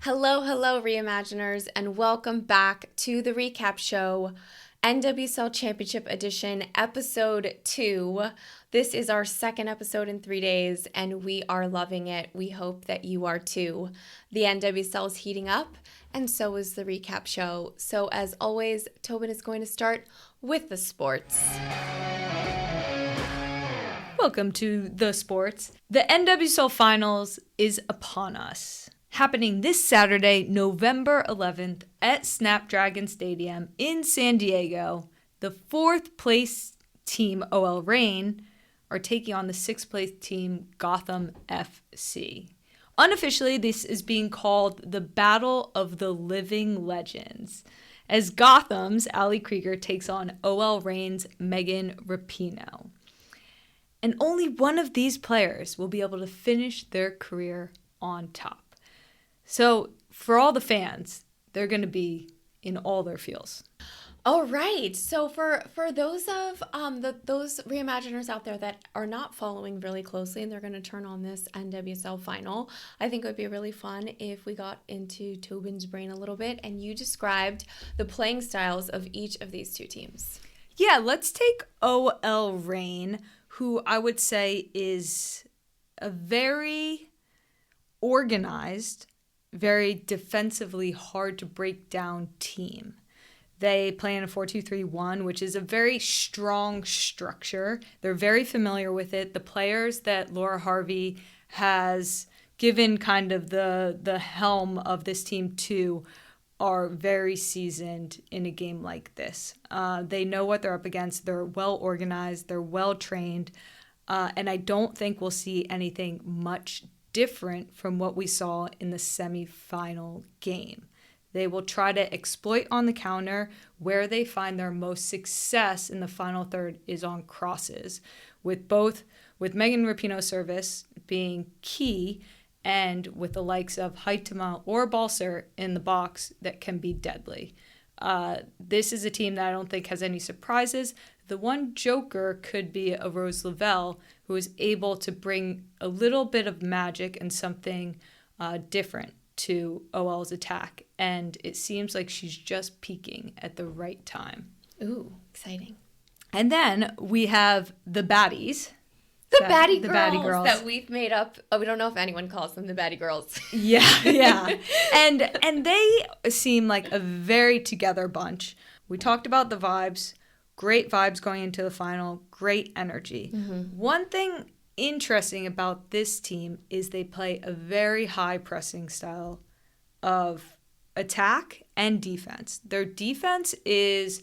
Hello, Reimaginers, and welcome back to the recap show, NWSL Championship Edition, Episode 2. This is our second episode in 3 days, and we are loving it. We hope that you are too. The NWSL is heating up, and so is the recap show. So, as always, Tobin is going to start with the sports. Welcome to the sports. The NWSL Finals is upon us. Happening this Saturday, November 11th at Snapdragon Stadium in San Diego. The fourth place team, OL Reign, are taking on the sixth place team, Gotham FC. Unofficially, this is being called the Battle of the Living Legends, as Gotham's Ali Krieger takes on OL Reign's Megan Rapinoe. And only one of these players will be able to finish their career on top. So for all the fans, they're going to be in all their feels. All right. So for those of those reimaginers out there that are not following really closely and they're going to turn on this NWSL final, I think it would be really fun if we got into Tobin's brain a little bit and you described the playing styles of each of these two teams. Yeah, let's take OL Reign, who I would say is a very organized, very defensively hard to break down team. They play in a 4-2-3-1, which is a very strong structure. They're very familiar with it. The players that Laura Harvey has given kind of the helm of this team to are very seasoned in a game like this. They know what they're up against. They're well organized. They're well trained. And I don't think we'll see anything much different from what we saw in the semifinal game. They will try to exploit on the counter. Where they find their most success in the final third is on crosses, with Megan Rapinoe's service being key and with the likes of Haitama or Balser in the box that can be deadly. This is a team that I don't think has any surprises. The one joker could be a Rose Lavelle, who is able to bring a little bit of magic and something different to OL's attack. And it seems like she's just peaking at the right time. Ooh, exciting. And then we have the baddies. The baddie girls that we've made up. Oh, we don't know if anyone calls them the baddie girls. Yeah. And they seem like a very together bunch. We talked about the vibes. Great vibes going into the final. Great energy. Mm-hmm. One thing interesting about this team is they play a very high pressing style of attack and defense. Their defense is,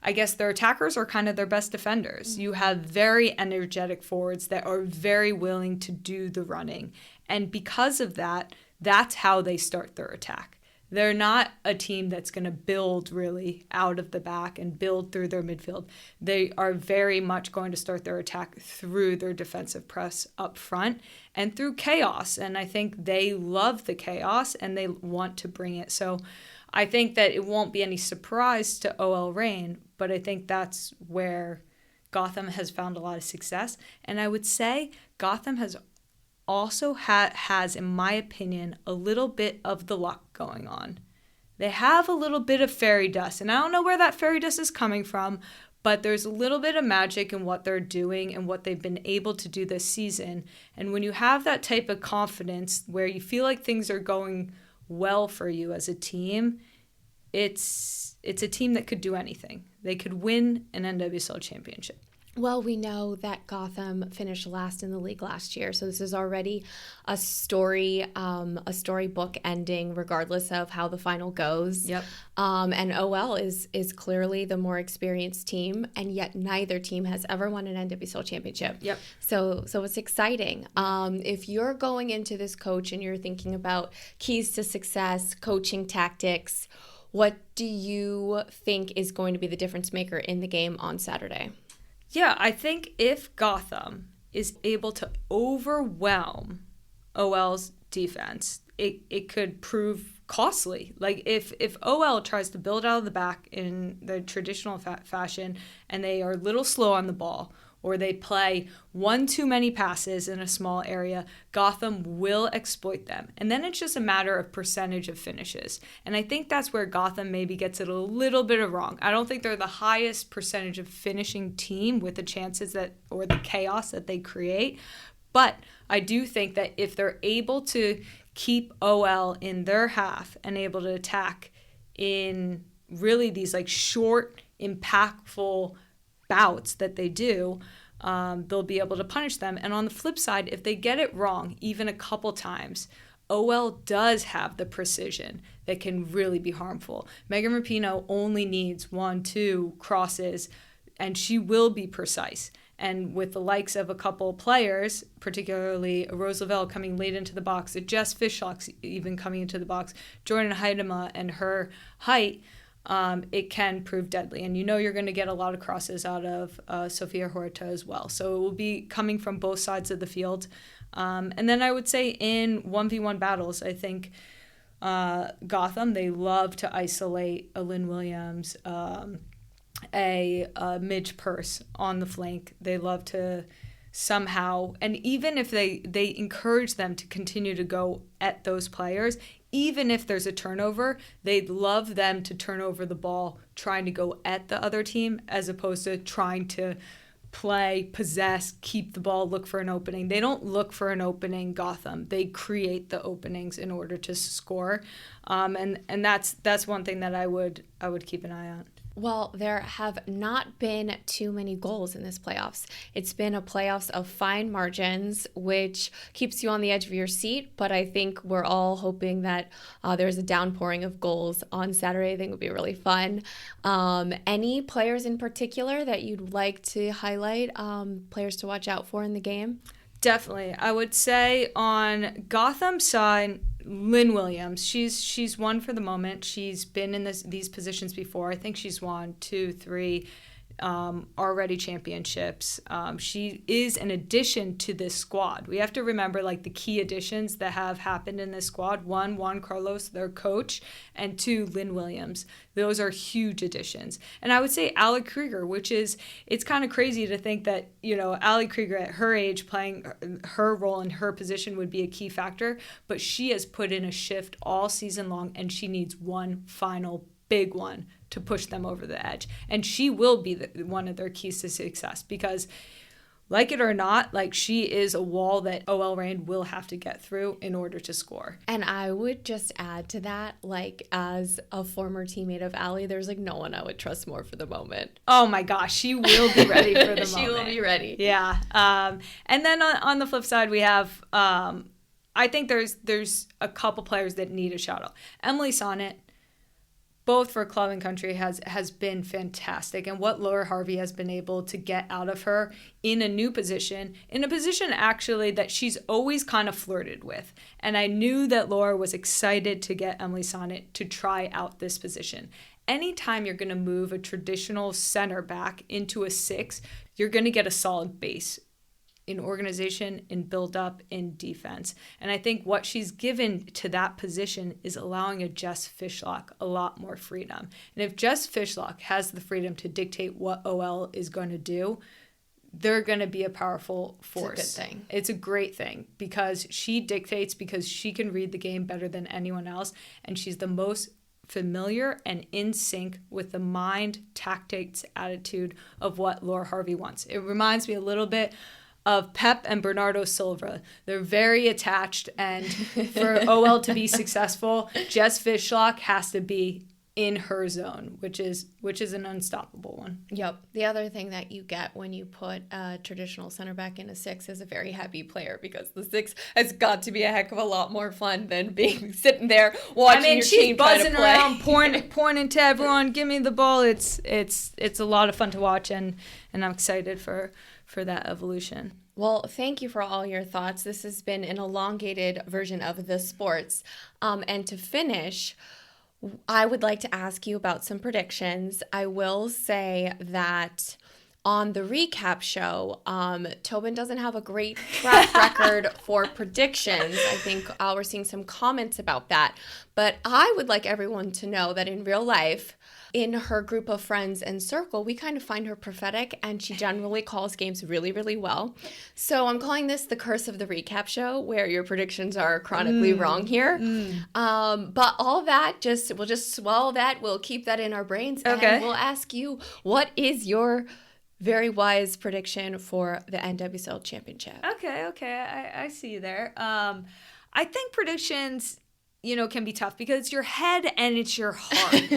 I guess their attackers are kind of their best defenders. You have very energetic forwards that are very willing to do the running. And because of that, that's how they start their attack. They're not a team that's going to build really out of the back and build through their midfield. They are very much going to start their attack through their defensive press up front and through chaos. And I think they love the chaos and they want to bring it. So I think that it won't be any surprise to OL Reign, but I think that's where Gotham has found a lot of success. And I would say Gotham has also has, in my opinion, a little bit of the luck going on. They have a little bit of fairy dust, and I don't know where that fairy dust is coming from, but there's a little bit of magic in what they're doing and what they've been able to do this season. And when you have that type of confidence where you feel like things are going well for you as a team, it's a team that could do anything. They could win an NWSL championship. Well, we know that Gotham finished last in the league last year, so this is already a storybook ending, regardless of how the final goes. Yep. And OL is clearly the more experienced team, and yet neither team has ever won an NWSL championship. Yep. So it's exciting. If you're going into this coach and you're thinking about keys to success, coaching tactics, what do you think is going to be the difference maker in the game on Saturday? Yeah, I think if Gotham is able to overwhelm OL's defense, it could prove costly. Like if OL tries to build out of the back in the traditional fashion and they are a little slow on the ball, or they play one too many passes in a small area, Gotham will exploit them. And then it's just a matter of percentage of finishes. And I think that's where Gotham maybe gets it a little bit wrong. I don't think they're the highest percentage of finishing team with the chances that, or the chaos that they create. But I do think that if they're able to keep OL in their half and able to attack in really these like short, impactful bouts that they do, they'll be able to punish them. And on the flip side, if they get it wrong even a couple times, OL does have the precision that can really be harmful. Megan Rapinoe only needs 1-2 crosses, and she will be precise. And with the likes of a couple players, particularly Rose Lavelle coming late into the box, Jess Fishlock's even coming into the box, Jordan Heidema and her height, it can prove deadly. And you know you're going to get a lot of crosses out of Sofia Huerta as well. So it will be coming from both sides of the field. And then I would say in 1v1 battles, I think Gotham, they love to isolate a Lynn Williams, a Midge Purse on the flank. They love to somehow, and even if they encourage them to continue to go at those players, even if there's a turnover, they'd love them to turn over the ball trying to go at the other team as opposed to trying to play, possess, keep the ball, look for an opening. They don't look for an opening, Gotham. They create the openings in order to score. And that's one thing that I would keep an eye on. Well, there have not been too many goals in this playoffs. It's been a playoffs of fine margins, which keeps you on the edge of your seat. But I think we're all hoping that there's a downpouring of goals on Saturday. I think it would be really fun. Any players in particular that you'd like to highlight, players to watch out for in the game? Definitely. I would say on Gotham's side, Lynn Williams, she's won for the moment. She's been in these positions before. I think she's won 2, 3 already championships. She is an addition to this squad. We have to remember like the key additions that have happened in this squad. 1, Juan Carlos, their coach, and 2, Lynn Williams. Those are huge additions. And I would say Allie Krieger, it's kind of crazy to think that, Allie Krieger at her age playing her role in her position would be a key factor, but she has put in a shift all season long, and she needs one final big one to push them over the edge. And she will be one of their keys to success because, like it or not, like she is a wall that OL Reign will have to get through in order to score. And I would just add to that, like as a former teammate of Allie, there's like no one I would trust more for the moment. Oh my gosh, she will be ready for the moment. She will be ready. Yeah. And then on the flip side, we have, I think there's a couple players that need a shout out. Emily Sonnet, both for club and country, has been fantastic. And what Laura Harvey has been able to get out of her in a new position, in a position actually that she's always kind of flirted with. And I knew that Laura was excited to get Emily Sonnet to try out this position. Anytime you're going to move a traditional center back into a 6, you're going to get a solid base in organization, in build-up, in defense. And I think what she's given to that position is allowing a Jess Fishlock a lot more freedom. And if Jess Fishlock has the freedom to dictate what OL is going to do, they're going to be a powerful force. It's a good thing. It's a great thing because she dictates, because she can read the game better than anyone else, and she's the most familiar and in sync with the mind, tactics, attitude of what Laura Harvey wants. It reminds me a little bit of Pep and Bernardo Silva. They're very attached, and for OL to be successful, Jess Fishlock has to be in her zone, which is an unstoppable one. Yep. The other thing that you get when you put a traditional center back in a 6 is a very happy player, because the 6 has got to be a heck of a lot more fun than being sitting there watching your team try to play. She's buzzing around, pointing to everyone, give me the ball. It's a lot of fun to watch, and I'm excited for that evolution. Well, thank you for all your thoughts. This has been an elongated version of the sports. And to finish, I would like to ask you about some predictions. I will say that on the recap show, Tobin doesn't have a great track record for predictions. I think we're seeing some comments about that. But I would like everyone to know that in real life, in her group of friends and circle, we kind of find her prophetic, and she generally calls games really, really well. So I'm calling this the curse of the recap show, where your predictions are chronically wrong here. But all that, we'll just swallow that. We'll keep that in our brains. Okay. And we'll ask you, what is your very wise prediction for the NWSL Championship? Okay. I see you there. I think predictions, can be tough because it's your head and it's your heart.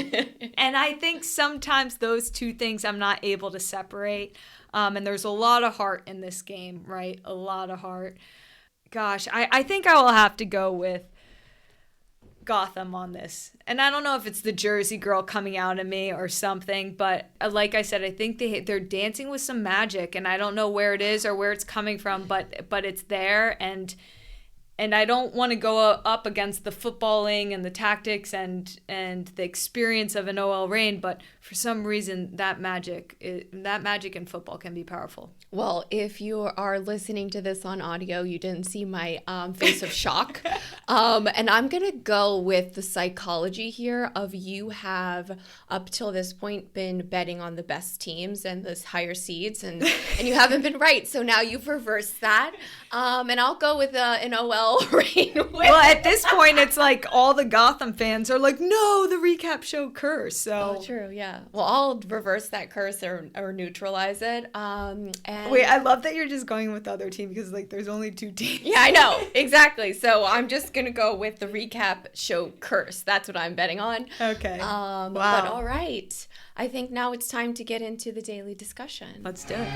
And I think sometimes those two things I'm not able to separate. And there's a lot of heart in this game, right? A lot of heart. Gosh, I think I will have to go with Gotham on this. And I don't know if it's the Jersey girl coming out of me or something, but like I said, I think they're dancing with some magic, and I don't know where it is or where it's coming from, but it's there, and I don't want to go up against the footballing and the tactics and the experience of an OL Reign, but for some reason that magic in football can be powerful. Well, if you are listening to this on audio, you didn't see my face of shock. And I'm going to go with the psychology here of you have, up till this point, been betting on the best teams and the higher seeds, and you haven't been right. So now you've reversed that. And I'll go with an OL Reign win. Well, at this point, it's like all the Gotham fans are like, no, the recap show curse. So. Oh, true, yeah. Well, I'll reverse that curse or neutralize it. Wait, I love that you're just going with the other team because, there's only two teams. Yeah, I know. Exactly. So I'm just going to go with the recap show curse. That's what I'm betting on. Okay. Wow. But all right. I think now it's time to get into the daily discussion. Let's do it.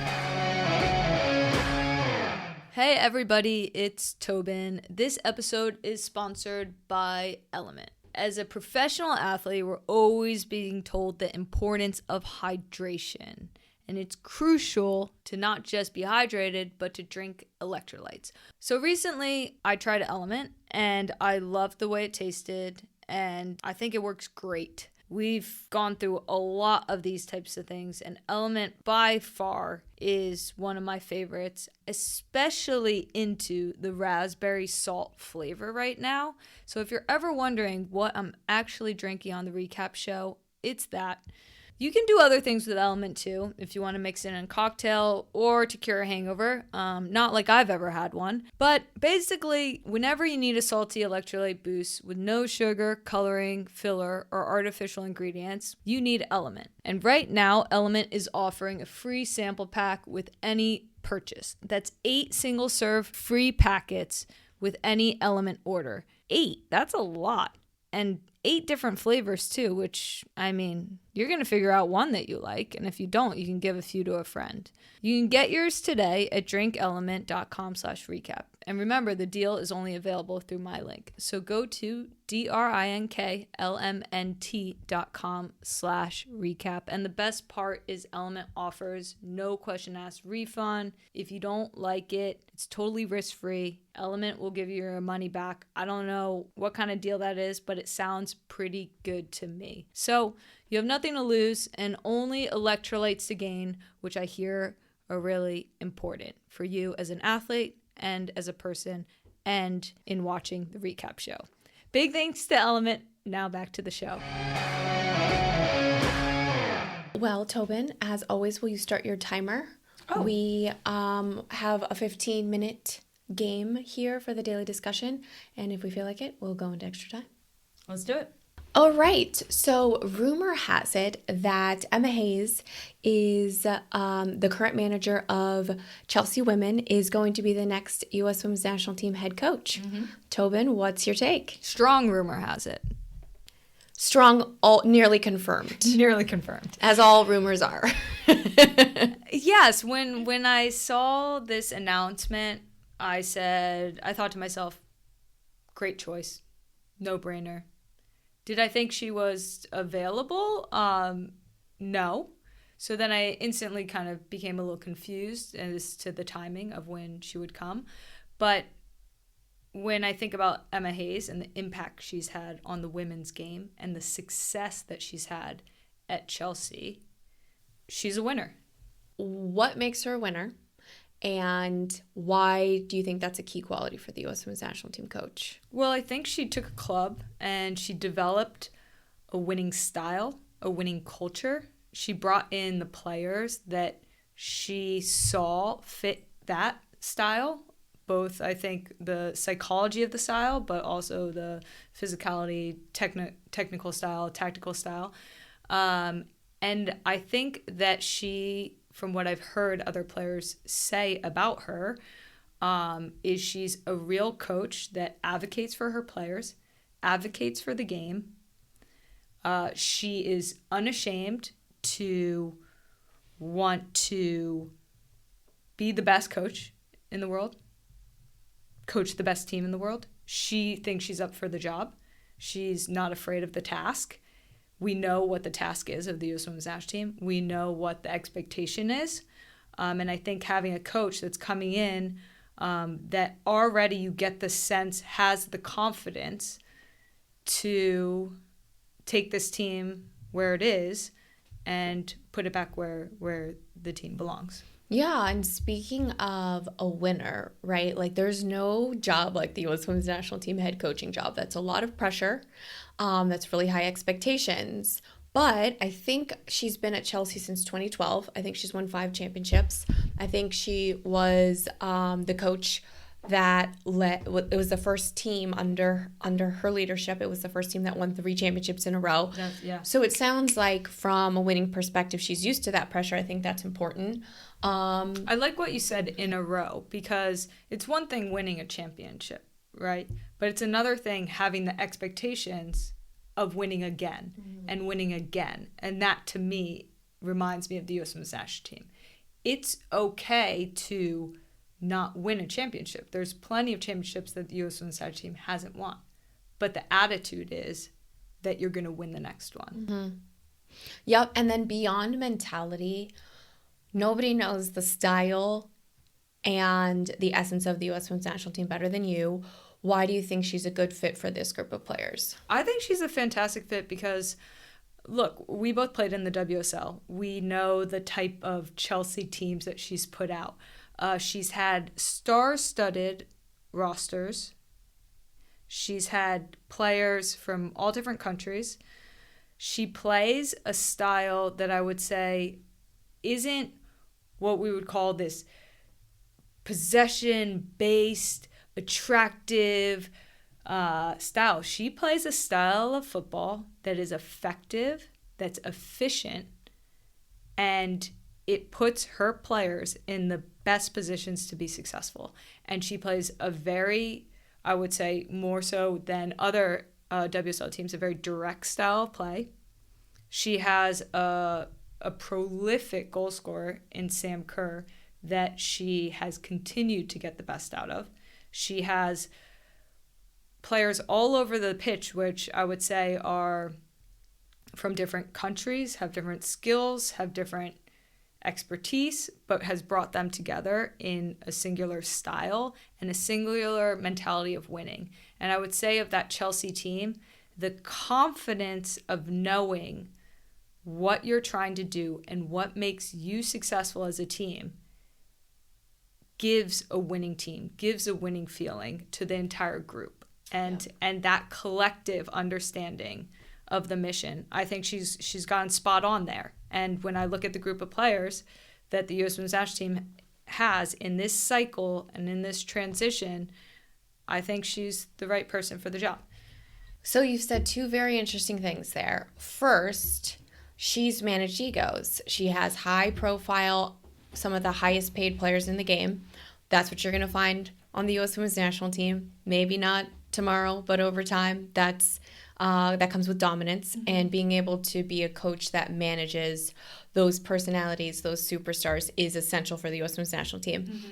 Hey, everybody. It's Tobin. This episode is sponsored by Element. As a professional athlete, we're always being told the importance of hydration. And it's crucial to not just be hydrated, but to drink electrolytes. So recently, I tried Element, and I loved the way it tasted, and I think it works great. We've gone through a lot of these types of things, and Element by far is one of my favorites, especially into the raspberry salt flavor right now. So if you're ever wondering what I'm actually drinking on the recap show, it's that. You can do other things with Element too, if you want to mix it in a cocktail or to cure a hangover. Not like I've ever had one. But basically, whenever you need a salty electrolyte boost with no sugar, coloring, filler, or artificial ingredients, you need Element. And right now, Element is offering a free sample pack with any purchase. That's 8 single-serve free packets with any Element order. 8, that's a lot. And 8 different flavors too, which, you're going to figure out one that you like. And if you don't, you can give a few to a friend. You can get yours today at drinkelement.com/recap. And remember, the deal is only available through my link. So go to drinklmnt.com/recap. And the best part is Element offers no question asked refund. If you don't like it, it's totally risk-free. Element will give you your money back. I don't know what kind of deal that is, but it sounds pretty good to me. So you have nothing to lose and only electrolytes to gain, which I hear are really important for you as an athlete and as a person and in watching the recap show. Big thanks to Element. Now back to the show. Well, Tobin, as always, will you start your timer? Oh. We have a 15-minute game here for the daily discussion, and if we feel like it, we'll go into extra time. Let's do it. All right, so rumor has it that Emma Hayes is the current manager of Chelsea Women, is going to be the next U.S. Women's National Team head coach. Mm-hmm. Tobin, what's your take? Strong rumor has it. Strong, nearly confirmed. Nearly confirmed. As all rumors are. Yes, when I saw this announcement, I thought to myself, great choice. No brainer. Did I think she was available? No. So then I instantly kind of became a little confused as to the timing of when she would come. But when I think about Emma Hayes and the impact she's had on the women's game and the success that she's had at Chelsea, she's a winner. What makes her a winner? And why do you think that's a key quality for the U.S. Women's National Team coach? Well, I think she took a club and she developed a winning style a winning culture. She brought in the players that she saw fit that style, both I think the psychology of the style, but also the physicality, technical style, tactical style. And I think that she, from what I've heard other players say about her, is she's a real coach that advocates for her players, advocates for the game. She is unashamed to want to be the best coach in the world, coach the best team in the world. She thinks she's up for the job. She's not afraid of the task. We know what the task is of the U.S. Women's National Team. We know what the expectation is. And I think having a coach that's coming in that already you get the sense has the confidence to take this team where it is and put it back where the team belongs. Yeah, and speaking of a winner, right? Like, there's no job like the U.S. Women's National Team head coaching job. That's a lot of pressure. That's really high expectations. But I think she's been at Chelsea since 2012. I think she's won 5 championships. I think she was the coach that it was the first team under her leadership. It was the first team that won 3 championships in a row. Yeah. So it sounds like from a winning perspective, she's used to that pressure. I think that's important. I like what you said, in a row, because it's one thing winning a championship, right? But it's another thing having the expectations of winning again and winning again. And that, to me, reminds me of the U.S. Women's National Team. It's okay to not win a championship. There's plenty of championships that the U.S. Women's National Team hasn't won. But the attitude is that you're going to win the next one. Mm-hmm. Yep. And then beyond mentality, nobody knows the style and the essence of the U.S. Women's National Team better than you. Why do you think she's a good fit for this group of players? I think she's a fantastic fit because, look, we both played in the WSL. We know the type of Chelsea teams that she's put out. She's had star-studded rosters. She's had players from all different countries. She plays a style that I would say isn't what we would call this possession-based, attractive style. She plays a style of football that is effective, that's efficient, and it puts her players in the best positions to be successful. And she plays a very, I would say, more so than other WSL teams, a very direct style of play. She has a prolific goal scorer in Sam Kerr that she has continued to get the best out of. She has players all over the pitch, which I would say are from different countries, have different skills, have different expertise, but has brought them together in a singular style and a singular mentality of winning. And I would say of that Chelsea team, the confidence of knowing what you're trying to do and what makes you successful as a team gives a winning team, gives a winning feeling to the entire group. And that collective understanding of the mission, I think she's gone spot on there. And when I look at the group of players that the U.S. Women's National Team has in this cycle and in this transition, I think she's the right person for the job. So you've said 2 very interesting things there. First, she's managed egos. She has high profile, some of the highest paid players in the game. That's what you're going to find on the U.S. Women's National Team. Maybe not tomorrow, but over time, that comes with dominance and being able to be a coach that manages those personalities, those superstars, is essential for the U.S. Women's National Team. Mm-hmm.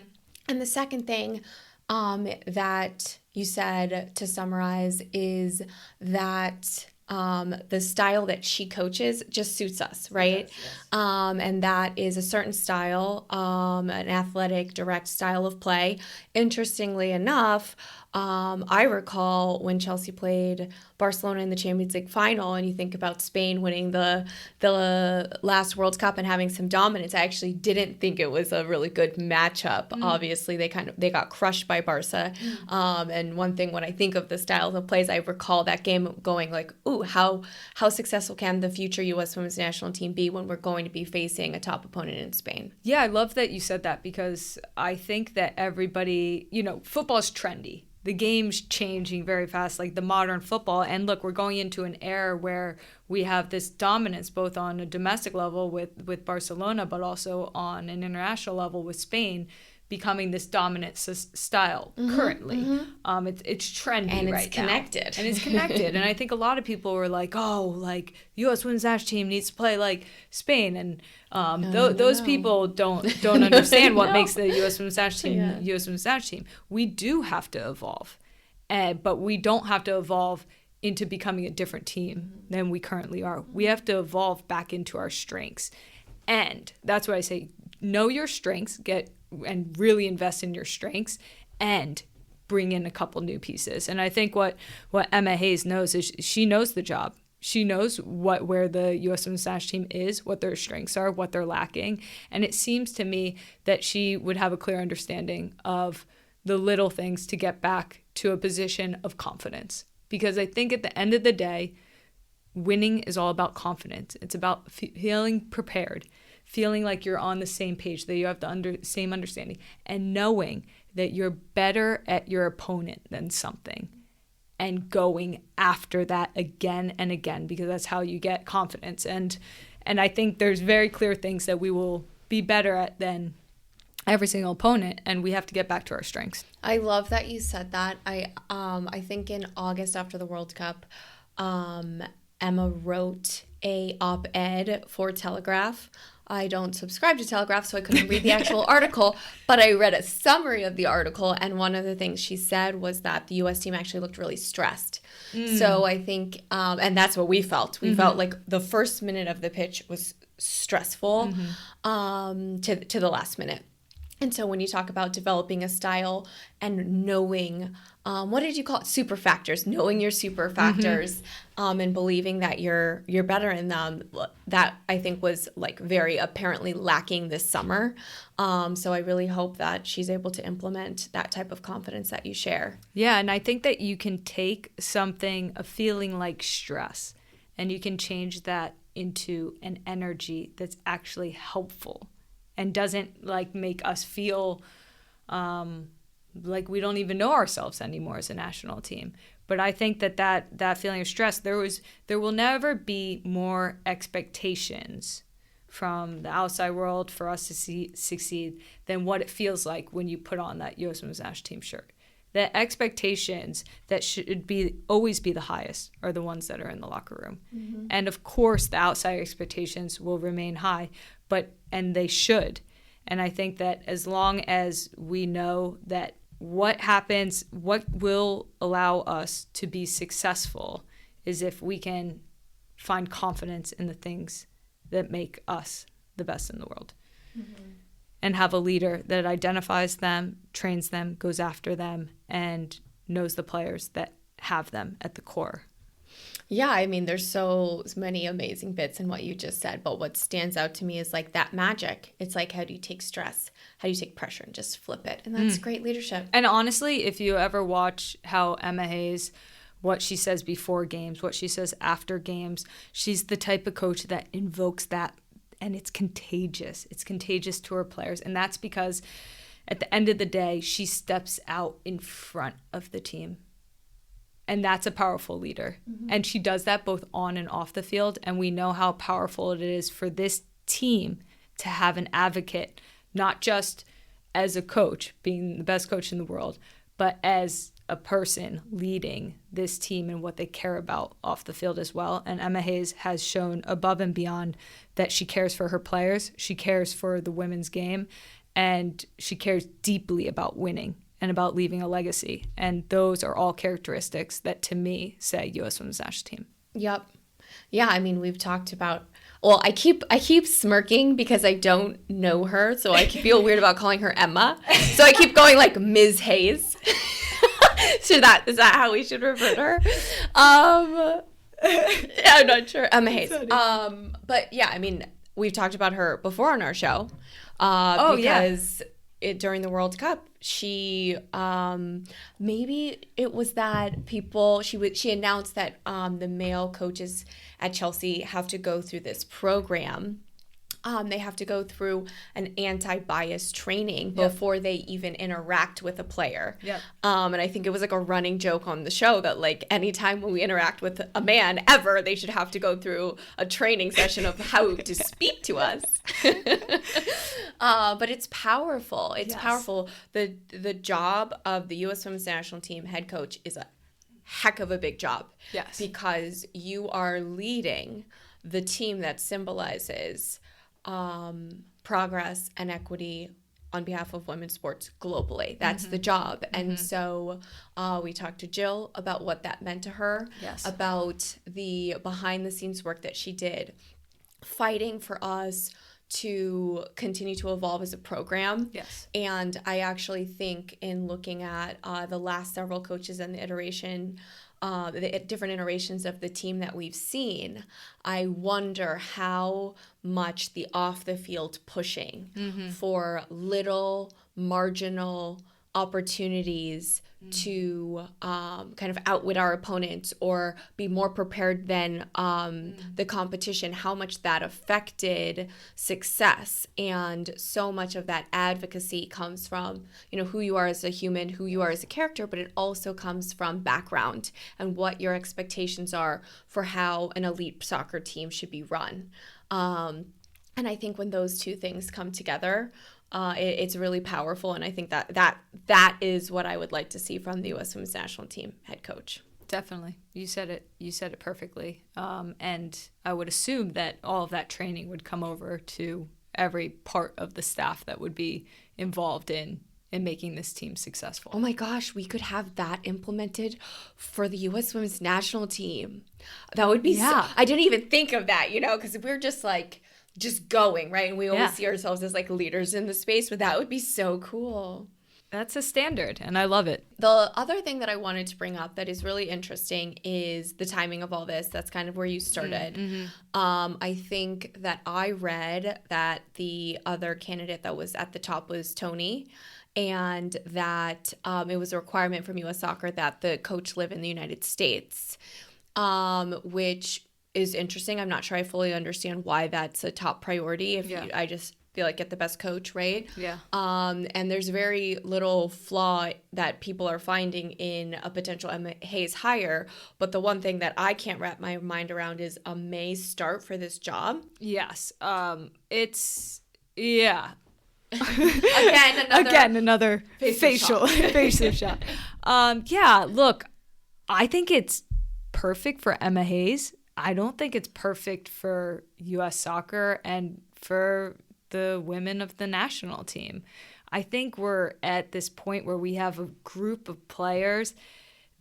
And the second thing that you said, to summarize, is that the style that she coaches just suits us, right? Yes. And that is a certain style, an athletic, direct style of play. Interestingly enough, I recall when Chelsea played Barcelona in the Champions League final, and you think about Spain winning the last World Cup and having some dominance. I actually didn't think it was a really good matchup. Obviously, they got crushed by Barca. And one thing when I think of the styles of plays, I recall that game going like, ooh, how successful can the future U.S. women's national team be when we're going to be facing a top opponent in Spain? Yeah, I love that you said that, because I think that everybody, football is trendy. The game's changing very fast, like the modern football. And look, we're going into an era where we have this dominance both on a domestic level with Barcelona, but also on an international level with Spain becoming this dominant style currently. It's trendy and right it's connected. now. And it's connected. And I think a lot of people were like, U.S. women's national team needs to play like Spain. And those people don't understand what makes the U.S. women's national team U.S. women's national team. We do have to evolve, but we don't have to evolve into becoming a different team than we currently are. We have to evolve back into our strengths. And that's what I say, know your strengths, and really invest in your strengths, and bring in a couple new pieces. And I think what Emma Hayes knows is she knows the job. She knows where the U.S. women's national team is, what their strengths are, what they're lacking. And it seems to me that she would have a clear understanding of the little things to get back to a position of confidence. Because I think at the end of the day, winning is all about confidence. It's about feeling prepared, feeling like you're on the same page, that you have the same understanding, and knowing that you're better at your opponent than something, and going after that again and again, because that's how you get confidence. And I think there's very clear things that we will be better at than every single opponent, and we have to get back to our strengths. I love that you said that. I think in August after the World Cup, Emma wrote a op-ed for Telegraph. I don't subscribe to Telegraph, so I couldn't read the actual article, but I read a summary of the article, and one of the things she said was that the U.S. team actually looked really stressed. So I think, and that's what we felt. We felt like the first minute of the pitch was stressful to the last minute. And so when you talk about developing a style and knowing, what did you call it? Super factors, knowing your super factors, and believing that you're better in them, that I think was like very apparently lacking this summer. So I really hope that she's able to implement that type of confidence that you share. Yeah, and I think that you can take a feeling like stress, and you can change that into an energy that's actually helpful and doesn't like make us feel like we don't even know ourselves anymore as a national team. But I think that feeling of stress, there will never be more expectations from the outside world for us to succeed than what it feels like when you put on that U.S. Women's National Team shirt. The expectations that should always be the highest are the ones that are in the locker room. And of course, the outside expectations will remain high, and they should. And I think that as long as we know that what will allow us to be successful is if we can find confidence in the things that make us the best in the world. And have a leader that identifies them, trains them, goes after them, and knows the players that have them at the core. Yeah, I mean, there's so many amazing bits in what you just said, but what stands out to me is like that magic. It's like, how do you take stress? How do you take pressure and just flip it? And that's great leadership. And honestly, if you ever watch how Emma Hayes, what she says before games, what she says after games, she's the type of coach that invokes that. And it's contagious. It's contagious to her players. And that's because at the end of the day, she steps out in front of the team. And that's a powerful leader. And she does that both on and off the field. And we know how powerful it is for this team to have an advocate, not just as a coach, being the best coach in the world, but as a person leading this team and what they care about off the field as well. And Emma Hayes has shown above and beyond that she cares for her players, she cares for the women's game, and she cares deeply about winning and about leaving a legacy. And those are all characteristics that, to me, say U.S. Women's National Team. Yep. Yeah, I mean, we've talked about, well, I keep smirking because I don't know her, so I feel weird about calling her Emma. So I keep going like Ms. Hayes. Is that how we should refer to her? I'm not sure. Emma Hayes. But yeah, I mean, we've talked about her before on our show. Because during the World Cup, she maybe it was that she announced that the male coaches at Chelsea have to go through this program. They have to go through an anti-bias training before they even interact with a player. Yeah. And I think it was like a running joke on the show that like anytime when we interact with a man ever, they should have to go through a training session of how to speak to us. But it's powerful. It's powerful. The job of the U.S. Women's National Team head coach is a heck of a big job. Yes. Because you are leading the team that symbolizes progress and equity on behalf of women's sports globally. That's the job. And so we talked to Jill about what that meant to her, about the behind the scenes work that she did, fighting for us to continue to evolve as a program. Yes. And I actually think in looking at the last several coaches and the different iterations of the team that we've seen, I wonder how much the off-the-field pushing for little marginal opportunities to kind of outwit our opponents or be more prepared than the competition, how much that affected success. And so much of that advocacy comes from, who you are as a human, who you are as a character, but it also comes from background and what your expectations are for how an elite soccer team should be run. And I think when those two things come together, it's really powerful, and I think that is what I would like to see from the U.S. Women's National Team head coach. Definitely, you said it perfectly. And I would assume that all of that training would come over to every part of the staff that would be involved in making this team successful. Oh my gosh, we could have that implemented for the U.S. Women's National Team. That would be I didn't even think of that, because we're just going, right? And we always see ourselves as like leaders in the space, but that would be so cool. That's a standard, and I love it. The other thing that I wanted to bring up that is really interesting is the timing of all this. That's kind of where you started. I think that I read that the other candidate that was at the top was Tony, and that it was a requirement from U.S. Soccer that the coach live in the United States, which is interesting. I'm not sure I fully understand why that's a top priority. I just feel like get the best coach, right? Yeah. And there's very little flaw that people are finding in a potential Emma Hayes hire. But the one thing that I can't wrap my mind around is a May start for this job. Yes. It's Again, another facial shot. Look, I think it's perfect for Emma Hayes. I don't think it's perfect for U.S. Soccer and for the women of the national team. I think we're at this point where we have a group of players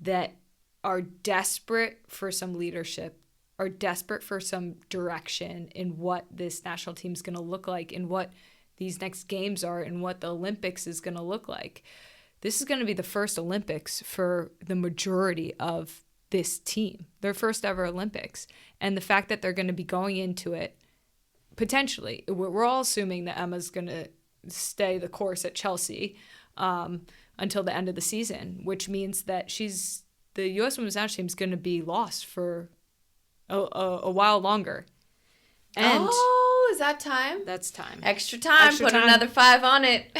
that are desperate for some leadership, are desperate for some direction in what this national team is going to look like, and what these next games are, and what the Olympics is going to look like. This is going to be the first Olympics for the majority of this team, their first ever Olympics. And the fact that they're going to be going into it, potentially, we're all assuming that Emma's going to stay the course at Chelsea until the end of the season, which means that the U.S. Women's National Team is going to be lost for a while longer. And is that time? That's time. Extra time. Put another 5 on it.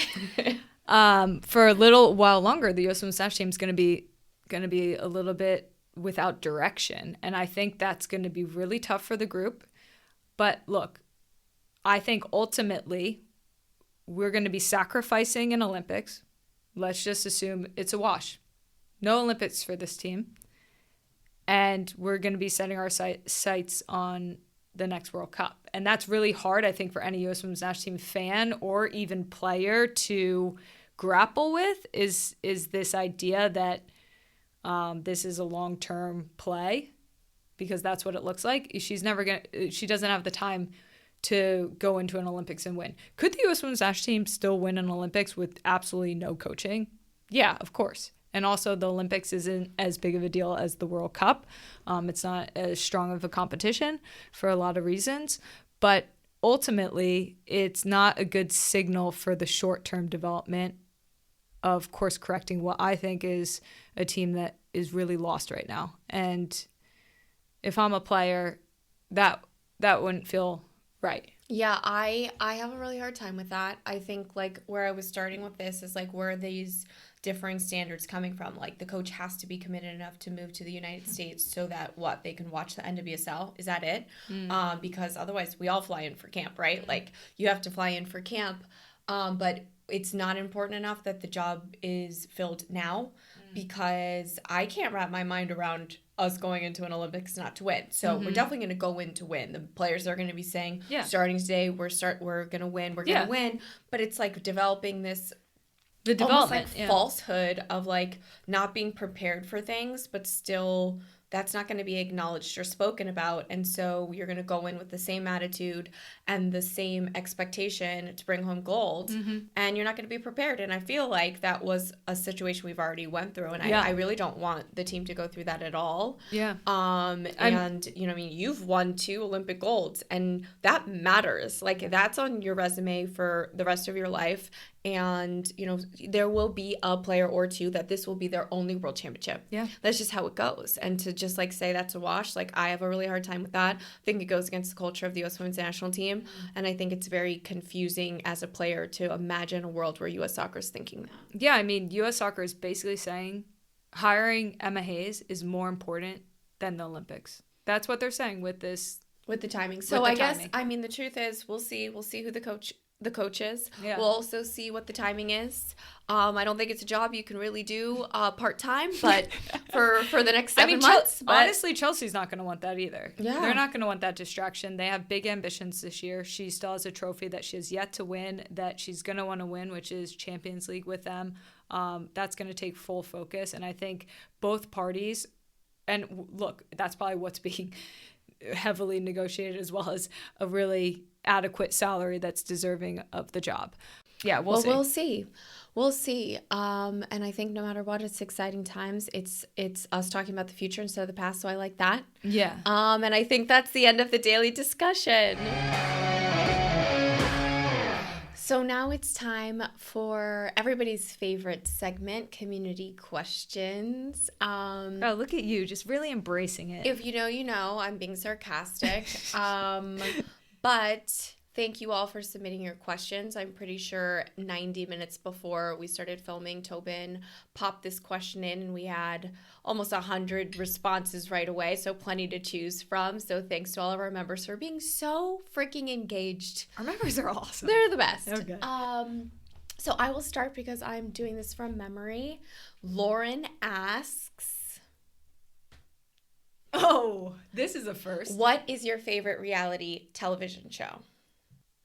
For a little while longer, the U.S. Women's National Team is going to be a little bit without direction, and I think that's going to be really tough for the group. But look, I think ultimately we're going to be sacrificing an Olympics. Let's just assume it's a wash. No Olympics for this team, and we're going to be setting our sights on the next World Cup. And that's really hard, I think, for any U.S. Women's National Team fan or even player to grapple with, is this idea that this is a long-term play, because that's what it looks like. She doesn't have the time to go into an Olympics and win. Could the U.S. Women's National Team still win an Olympics with absolutely no coaching? Yeah, of course. And also the Olympics isn't as big of a deal as the World Cup. It's not as strong of a competition for a lot of reasons. But ultimately, it's not a good signal for the short-term development of course correcting what I think is a team that is really lost right now. And if I'm a player, that wouldn't feel right. Yeah, I have a really hard time with that. I think like where I was starting with this is like where are these differing standards coming from? Like the coach has to be committed enough to move to the United States so that they can watch the NWSL. Is that it? Because otherwise we all fly in for camp, right? Like you have to fly in for camp, but it's not important enough that the job is filled now because I can't wrap my mind around us going into an Olympics not to win. So we're definitely going to go in to win. The players are going to be saying, starting today, we're going to win, we're going to win. But it's like developing this almost like falsehood of like not being prepared for things, but still that's not going to be acknowledged or spoken about. And so you're going to go in with the same attitude and the same expectation to bring home gold, and you're not going to be prepared. And I feel like that was a situation we've already went through, and I really don't want the team to go through that at all. And you know, I mean, you've won 2 Olympic golds, and that matters. Like that's on your resume for the rest of your life. And, you know, there will be a player or two that this will be their only world championship. Yeah. That's just how it goes. And to just, like, say that's a wash, like, I have a really hard time with that. I think it goes against the culture of the U.S. women's national team. And I think it's very confusing as a player to imagine a world where U.S. soccer is thinking that. Yeah, I mean, U.S. soccer is basically saying hiring Emma Hayes is more important than the Olympics. That's what they're saying with this. With the timing. So I guess, I mean, the truth is we'll see who the coaches. Yeah. We'll also see what the timing is. I don't think it's a job you can really do part-time, but for the next 7 months. Honestly, Chelsea's not going to want that either. Yeah. They're not going to want that distraction. They have big ambitions this year. She still has a trophy that she has yet to win, that she's going to want to win, which is Champions League with them. That's going to take full focus. And I think both parties, and look, that's probably what's being heavily negotiated, as well as a really adequate salary that's deserving of the job. Yeah, we'll see. We'll see. And I think no matter what, it's exciting times. It's us talking about the future instead of the past, so I like that. Yeah. And I think that's the end of the daily discussion. So now it's time for everybody's favorite segment, community questions. Oh, look at you, just really embracing it. If you know, you know. I'm being sarcastic. But thank you all for submitting your questions. I'm pretty sure 90 minutes before we started filming, Tobin popped this question in, and we had almost 100 responses right away, so plenty to choose from. So thanks to all of our members for being so freaking engaged. Our members are awesome. They're the best. Okay. So I will start because I'm doing this from memory. Lauren asks... Oh, this is a first. What is your favorite reality television show?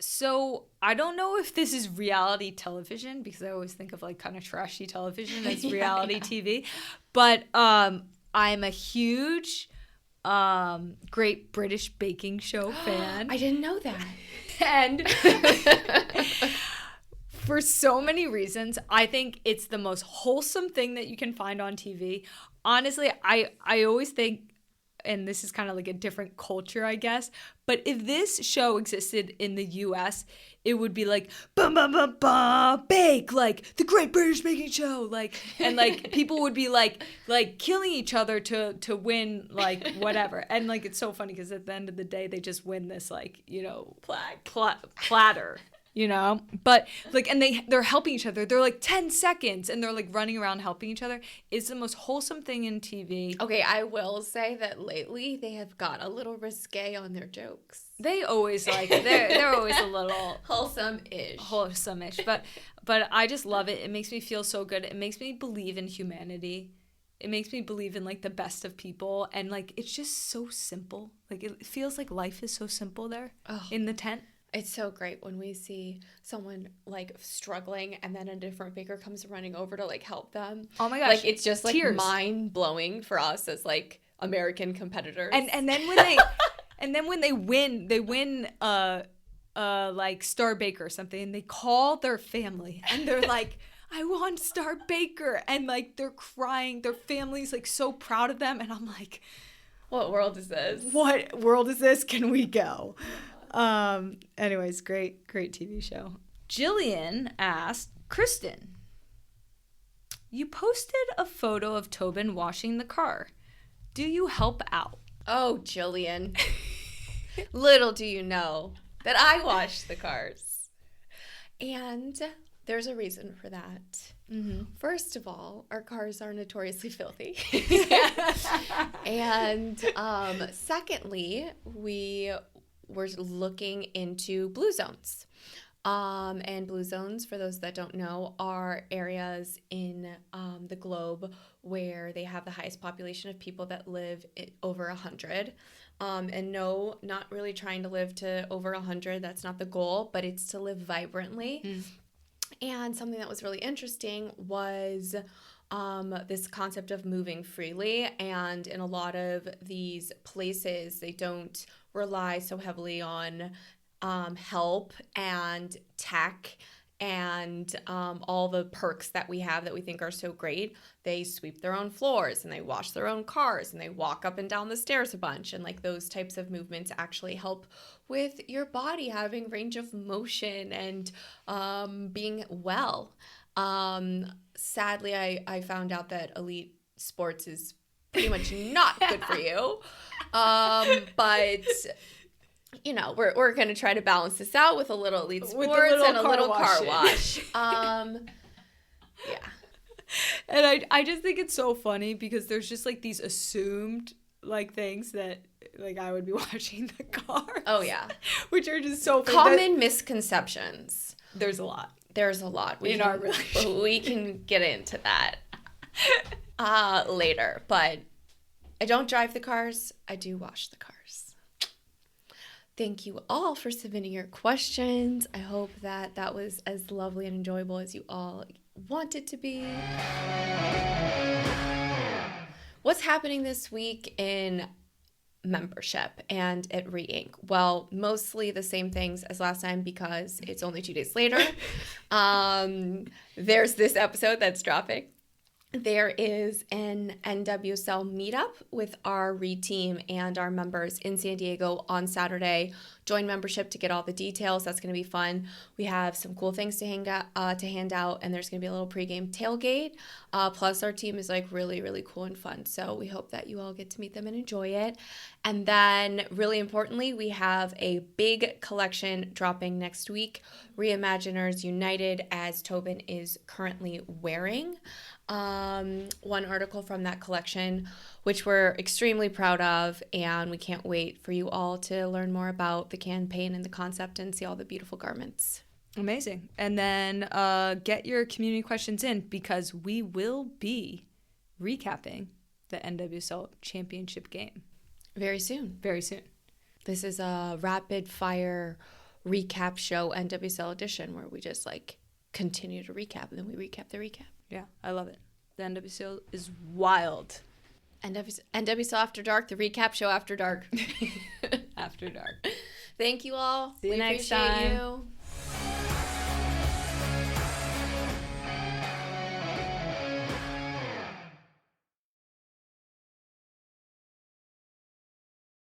So I don't know if this is reality television, because I always think of like kind of trashy television as reality TV. But I'm a huge Great British Baking Show fan. I didn't know that. And for so many reasons, I think it's the most wholesome thing that you can find on TV. Honestly, I always think, and this is kind of like a different culture, I guess, but if this show existed in the U.S., it would be like, bum, bum, bum, bum, bake, like, the Great British Baking Show, like, and, like, people would be, like killing each other to win, like, whatever. And, like, it's so funny because at the end of the day, they just win this, like, you know, platter. You know, but like, and they're helping each other. They're like 10 seconds and they're like running around helping each other. It's the most wholesome thing in TV. Okay, I will say that lately they have got a little risque on their jokes. They always like, they're always a little wholesome-ish, but I just love it. It makes me feel so good. It makes me believe in humanity. It makes me believe in like the best of people, and like it's just so simple. Like it feels like life is so simple there in the tent. It's so great when we see someone like struggling and then a different baker comes running over to like help them. Oh my gosh. Like it's just like mind blowing for us as like American competitors. And then when they win like Star Baker or something, and they call their family and they're like, I want Star Baker. And like they're crying. Their family's like so proud of them. And I'm like, what world is this? What world is this? Can we go? Anyways, great TV show. Jillian asked, Kristen, you posted a photo of Tobin washing the car. Do you help out? Oh, Jillian. Little do you know that I wash the cars. And there's a reason for that. Mm-hmm. First of all, our cars are notoriously filthy. And secondly, we were looking into blue zones. And blue zones, for those that don't know, are areas in the globe where they have the highest population of people that live over 100. And no, not really trying to live to over 100. That's not the goal, but it's to live vibrantly. Mm. And something that was really interesting was this concept of moving freely. And in a lot of these places, they don't rely so heavily on help and tech and all the perks that we have that we think are so great. They sweep their own floors and they wash their own cars and they walk up and down the stairs a bunch. And like those types of movements actually help with your body having range of motion and being well. Sadly, I found out that elite sports is pretty much not good for you. But you know, we're going to try to balance this out with a little elite sports and a little car wash. Yeah. And I just think it's so funny because there's just like these assumed like things that like I would be washing the car. Oh yeah. Which are just so common misconceptions. There's a lot. There's a lot. In our relationship. We can get into that later. But I don't drive the cars. I do wash the cars. Thank you all for submitting your questions. I hope that that was as lovely and enjoyable as you all want it to be. What's happening this week in membership and at Re-Inc? Well, mostly the same things as last time because it's only 2 days later. There's this episode that's dropping. There is an NWSL meetup with our team and our members in San Diego on Saturday. Join membership to get all the details. That's going to be fun. We have some cool things to hand out, and there's going to be a little pregame tailgate. Plus, our team is like really, really cool and fun. So we hope that you all get to meet them and enjoy it. And then, really importantly, we have a big collection dropping next week. Reimaginers United, as Tobin is currently wearing. One article from that collection, which we're extremely proud of, and we can't wait for you all to learn more about the campaign and the concept and see all the beautiful garments. Amazing. And then get your community questions in because we will be recapping the NWSL Championship game. Very soon. Very soon. This is a rapid fire recap show, NWSL edition, where we just like continue to recap and then we recap the recap. Yeah, I love it. The NWSL is wild. NWSL After Dark, the recap show after dark. After dark. Thank you all. See you next time. You.